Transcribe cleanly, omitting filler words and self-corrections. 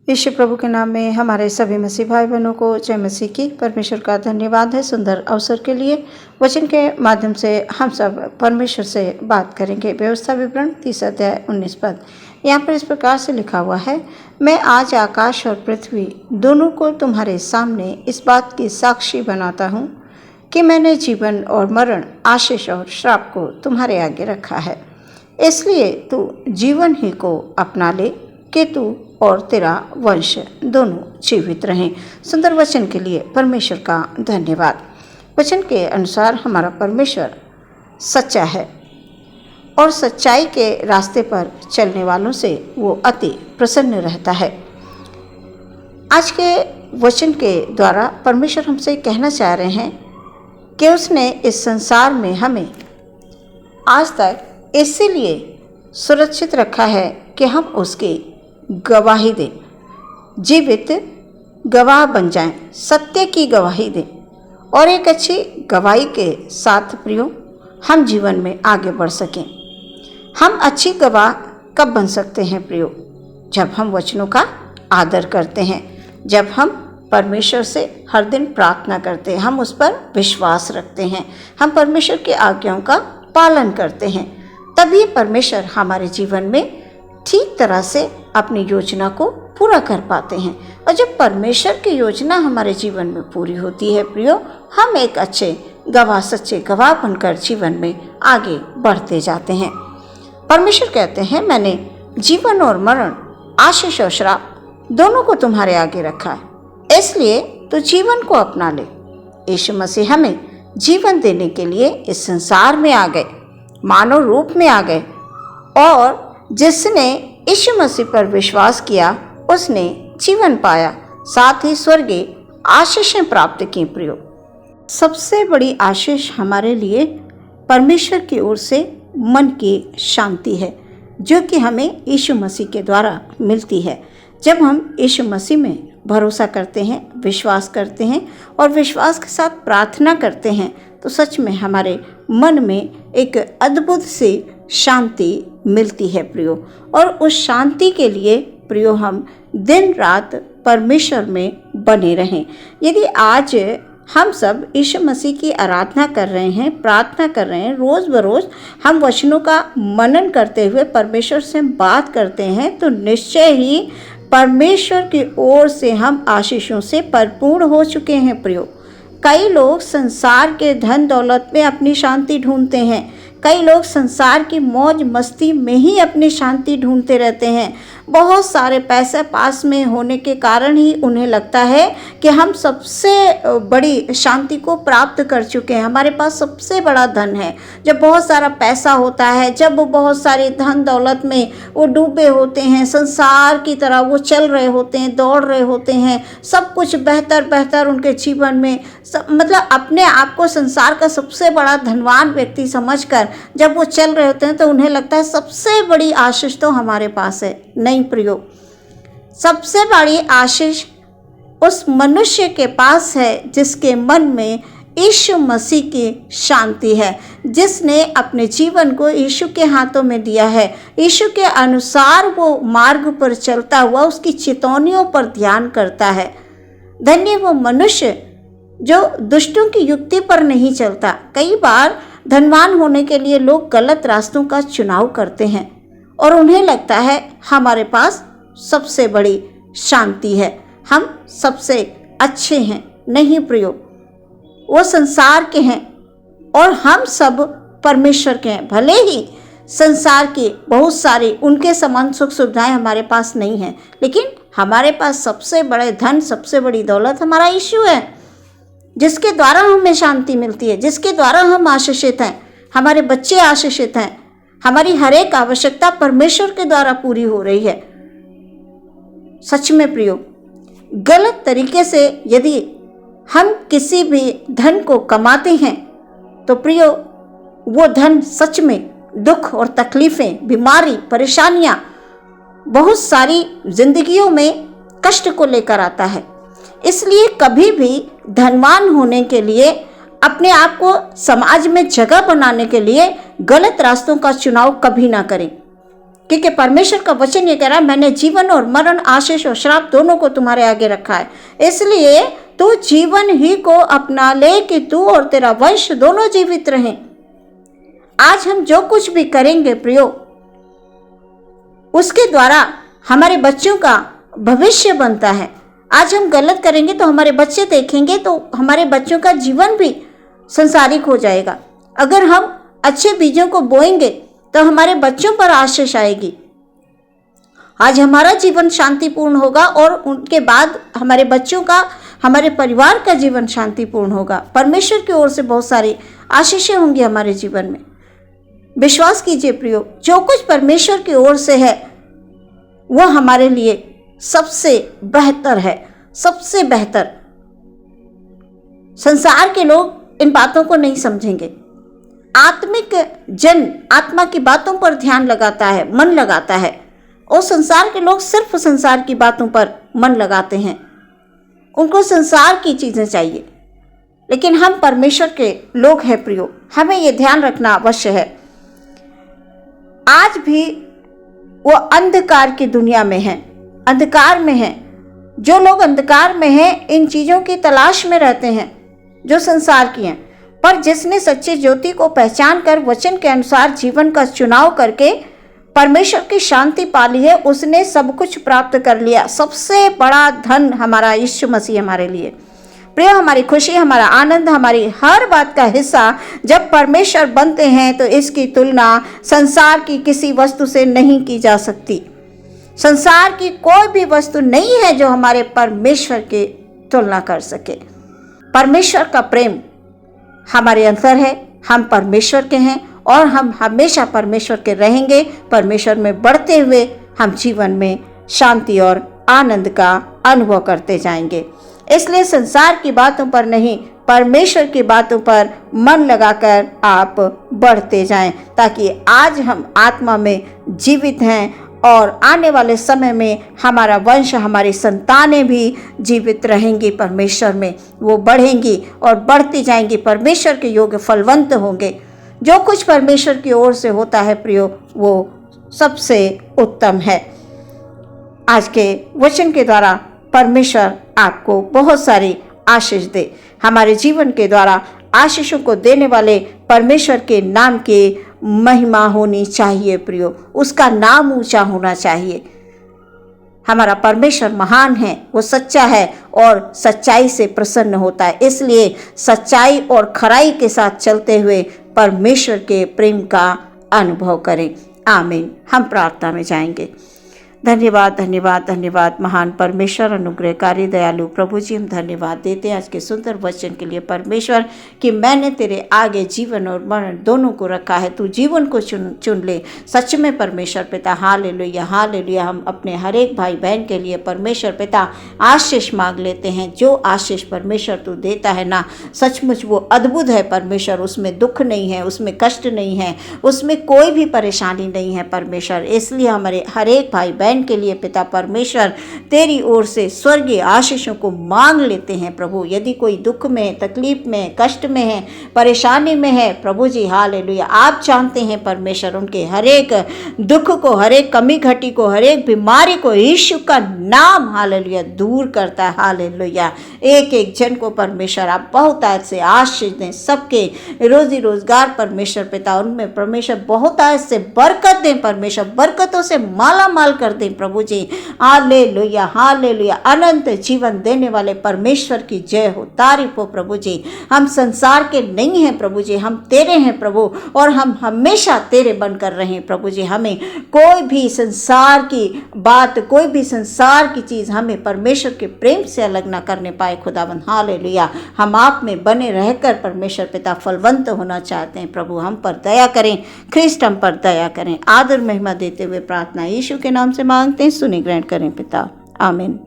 यीशु प्रभु के नाम में हमारे सभी मसीह भाई बहनों को जय मसीह की। परमेश्वर का धन्यवाद है सुंदर अवसर के लिए। वचन के माध्यम से हम सब परमेश्वर से बात करेंगे। व्यवस्था विवरण 30 अध्याय 19 पद। यहाँ पर इस प्रकार से लिखा हुआ है, मैं आज आकाश और पृथ्वी दोनों को तुम्हारे सामने इस बात की साक्षी बनाता हूँ कि मैंने जीवन और मरण, आशीष और श्राप को तुम्हारे आगे रखा है। इसलिए तू जीवन ही को अपना ले कि तू और तेरा वंश दोनों जीवित रहें। सुंदर वचन के लिए परमेश्वर का धन्यवाद। वचन के अनुसार हमारा परमेश्वर सच्चा है और सच्चाई के रास्ते पर चलने वालों से वो अति प्रसन्न रहता है। आज के वचन के द्वारा परमेश्वर हमसे कहना चाह रहे हैं कि उसने इस संसार में हमें आज तक इसीलिए सुरक्षित रखा है कि हम उसकी गवाही दें, जीवित गवाह बन जाएं, सत्य की गवाही दें और एक अच्छी गवाही के साथ प्रियो हम जीवन में आगे बढ़ सकें। हम अच्छी गवाह कब बन सकते हैं प्रियो? जब हम वचनों का आदर करते हैं, जब हम परमेश्वर से हर दिन प्रार्थना करते हैं, हम उस पर विश्वास रखते हैं, हम परमेश्वर की आज्ञाओं का पालन करते हैं, तभी परमेश्वर हमारे जीवन में ठीक तरह से अपनी योजना को पूरा कर पाते हैं। और जब परमेश्वर की योजना हमारे जीवन में पूरी होती है प्रियो, हम एक अच्छे गवाह, सच्चे गवाह बनकर जीवन में आगे बढ़ते जाते हैं। परमेश्वर कहते हैं, मैंने जीवन और मरण, आशीष और श्राप दोनों को तुम्हारे आगे रखा है, इसलिए तो जीवन को अपना ले। यीशु मसीह हमें जीवन देने के लिए इस संसार में आ गए, मानव रूप में आ गए, और जिसने यीशु मसीह पर विश्वास किया उसने जीवन पाया, साथ ही स्वर्गीय आशीषें प्राप्त की प्रियो। सबसे बड़ी आशीष हमारे लिए परमेश्वर की ओर से मन की शांति है, जो कि हमें यीशु मसीह के द्वारा मिलती है। जब हम यीशु मसीह में भरोसा करते हैं, विश्वास करते हैं और विश्वास के साथ प्रार्थना करते हैं, तो सच में हमारे मन में एक अद्भुत सी शांति मिलती है प्रियो। और उस शांति के लिए प्रियो हम दिन रात परमेश्वर में बने रहें। यदि आज हम सब यीशु मसीह की आराधना कर रहे हैं, प्रार्थना कर रहे हैं, रोज़ बरोज़ हम वचनों का मनन करते हुए परमेश्वर से बात करते हैं, तो निश्चय ही परमेश्वर की ओर से हम आशीषों से भरपूर हो चुके हैं प्रियो। कई लोग संसार के धन दौलत में अपनी शांति ढूंढते हैं, कई लोग संसार की मौज मस्ती में ही अपनी शांति ढूंढते रहते हैं। बहुत सारे पैसे पास में होने के कारण ही उन्हें लगता है कि हम सबसे बड़ी शांति को प्राप्त कर चुके हैं, हमारे पास सबसे बड़ा धन है। जब बहुत सारा पैसा होता है, जब वो बहुत सारी धन दौलत में वो डूबे होते हैं, संसार की तरह वो चल रहे होते हैं, दौड़ रहे होते हैं, सब कुछ बेहतर बेहतर उनके जीवन में, मतलब अपने आप को संसार का सबसे बड़ा धनवान व्यक्ति समझकर जब वो चल रहे होते हैं, तो उन्हें लगता है सबसे बड़ी आशीष तो हमारे पास है। नहीं प्रियो, सबसे बड़ी आशीष उस मनुष्य के पास है जिसके मन में यीशु मसीह की शांति है, जिसने अपने जीवन को यीशु के हाथों में दिया है, यीशु के अनुसार वो मार्ग पर चलता हुआ उसकी चेतावनियों पर ध्यान करता है। धन्य वो मनुष्य जो दुष्टों की युक्ति पर नहीं चलता। कई बार धनवान होने के लिए लोग गलत रास्तों का चुनाव करते हैं और उन्हें लगता है हमारे पास सबसे बड़ी शांति है, हम सबसे अच्छे हैं। नहीं प्रियो, वो संसार के हैं और हम सब परमेश्वर के हैं। भले ही संसार की बहुत सारी उनके समान सुख सुविधाएं हमारे पास नहीं हैं, लेकिन हमारे पास सबसे बड़े धन, सबसे बड़ी दौलत हमारा यीशु है, जिसके द्वारा हमें शांति मिलती है, जिसके द्वारा हम आशीषित हैं, हमारे बच्चे आशीषित हैं, हमारी हर एक आवश्यकता परमेश्वर के द्वारा पूरी हो रही है। सच में प्रियो, गलत तरीके से यदि हम किसी भी धन को कमाते हैं तो प्रियो वो धन सच में दुख और तकलीफें, बीमारी, परेशानियां, बहुत सारी जिंदगियों में कष्ट को लेकर आता है। इसलिए कभी भी धनवान होने के लिए, अपने आप को समाज में जगह बनाने के लिए गलत रास्तों का चुनाव कभी ना करें, क्योंकि परमेश्वर का वचन ये कह रहा है, मैंने जीवन और मरण, आशीष और श्राप दोनों को तुम्हारे आगे रखा है। इसलिए तू जीवन ही को अपना ले कि तू और तेरा वंश दोनों जीवित रहें। आज हम जो कुछ भी करेंगे प्रियो, उसके द्वारा हमारे बच्चों का भविष्य बनता है। आज हम गलत करेंगे तो हमारे बच्चे देखेंगे, तो हमारे बच्चों का जीवन भी संसारिक हो जाएगा। अगर हम अच्छे बीजों को बोएंगे तो हमारे बच्चों पर आशीष आएगी। आज हमारा जीवन शांतिपूर्ण होगा और उनके बाद हमारे बच्चों का, हमारे परिवार का जीवन शांतिपूर्ण होगा। परमेश्वर की ओर से बहुत सारी आशीषें होंगी हमारे जीवन में। विश्वास कीजिए प्रियो, जो कुछ परमेश्वर की ओर से है वह हमारे लिए सबसे बेहतर है, सबसे बेहतर। संसार के लोग इन बातों को नहीं समझेंगे। आत्मिक जन आत्मा की बातों पर ध्यान लगाता है, मन लगाता है, और संसार के लोग सिर्फ संसार की बातों पर मन लगाते हैं। उनको संसार की चीजें चाहिए। लेकिन हम परमेश्वर के लोग हैं प्रियो, हमें ये ध्यान रखना अवश्य है। आज भी वो अंधकार की दुनिया में है, अंधकार में है। जो लोग अंधकार में हैं, इन चीजों की तलाश में रहते हैं जो संसार की हैं। पर जिसने सच्ची ज्योति को पहचान कर वचन के अनुसार जीवन का चुनाव करके परमेश्वर की शांति पा ली है, उसने सब कुछ प्राप्त कर लिया। सबसे बड़ा धन हमारा यीशु मसीह हमारे लिए। प्रिय, हमारी खुशी, हमारा आनंद, हमारी हर बात का हिस्सा जब परमेश्वर बनते हैं तो इसकी तुलना संसार की किसी वस्तु से नहीं की जा सकती। संसार की कोई भी वस्तु नहीं है जो हमारे परमेश्वर की तुलना कर सके। परमेश्वर का प्रेम हमारे अंदर है, हम परमेश्वर के हैं और हम हमेशा परमेश्वर के रहेंगे। परमेश्वर में बढ़ते हुए हम जीवन में शांति और आनंद का अनुभव करते जाएंगे। इसलिए संसार की बातों पर नहीं, परमेश्वर की बातों पर मन लगाकर आप बढ़ते जाएं, ताकि आज हम आत्मा में जीवित हैं और आने वाले समय में हमारा वंश, हमारी संतानें भी जीवित रहेंगी परमेश्वर में। वो बढ़ेंगी और बढ़ती जाएंगी, परमेश्वर के योग्य फलवंत होंगे। जो कुछ परमेश्वर की ओर से होता है प्रियो, वो सबसे उत्तम है। आज के वचन के द्वारा परमेश्वर आपको बहुत सारी आशीष दे। हमारे जीवन के द्वारा आशीषों को देने वाले परमेश्वर के नाम की महिमा होनी चाहिए प्रियो, उसका नाम ऊंचा होना चाहिए। हमारा परमेश्वर महान है, वो सच्चा है और सच्चाई से प्रसन्न होता है। इसलिए सच्चाई और खराई के साथ चलते हुए परमेश्वर के प्रेम का अनुभव करें। आमीन। हम प्रार्थना में जाएंगे। धन्यवाद, धन्यवाद, धन्यवाद महान परमेश्वर, अनुग्रहकारी, दयालु प्रभु जी, हम धन्यवाद देते हैं आज के सुंदर वचन के लिए परमेश्वर, कि मैंने तेरे आगे जीवन और मरण दोनों को रखा है। तू जीवन को चुन ले। सच में परमेश्वर पिता, हालेलुया, हालेलुया। हम अपने हर एक भाई बहन के लिए परमेश्वर पिता आशीष मांग लेते हैं। जो आशीष परमेश्वर तू देता है ना, सचमुच वो अद्भुत है परमेश्वर। उसमें दुख नहीं है, उसमें कष्ट नहीं है, उसमें कोई भी परेशानी नहीं है परमेश्वर। इसलिए हमारे हर एक भाई बहन के लिए पिता परमेश्वर तेरी ओर से स्वर्गीय आशीषों को मांग लेते हैं प्रभु। यदि कोई दुख में, तकलीफ में, कष्ट में है, परेशानी में है प्रभु जी, हालेलुया, आप जानते हैं परमेश्वर उनके हर एक दुख को, हर एक कमी घटी को, हर एक बीमारी को यीशु का नाम हालेलुया दूर करता है। हालेलुया। एक एक जन को परमेश्वर आप बहुत आयत से आशीष दें। सबके रोजी रोजगार परमेश्वर पिता, उनमें परमेश्वर बहुत आयत से बरकत दें परमेश्वर, बरकतों से माला माल कर दें प्रभु जी। Hallelujah, hallelujah. अनंत जीवन देने वाले परमेश्वर की जय हो, तारीफ हो प्रभु जी। हम संसार के नहीं हैं प्रभु जी, हम तेरे हैं प्रभु, और हम हमेशा तेरे बनकर रहें प्रभु जी। हमें कोई भी संसार की बात, कोई भी संसार की चीज हमें परमेश्वर के प्रेम से अलग ना करने पाए खुदाबंद। हालेलुया। हम आप में बने रहकर परमेश्वर पिता फलवंत होना चाहते हैं प्रभु। हम पर दया करें, ख्रिस्ट हम पर दया करें। आदर महिमा देते हुए प्रार्थना यीशु के नाम से मांगते हैं, सुनि ग्रहण करें पिता। आमीन।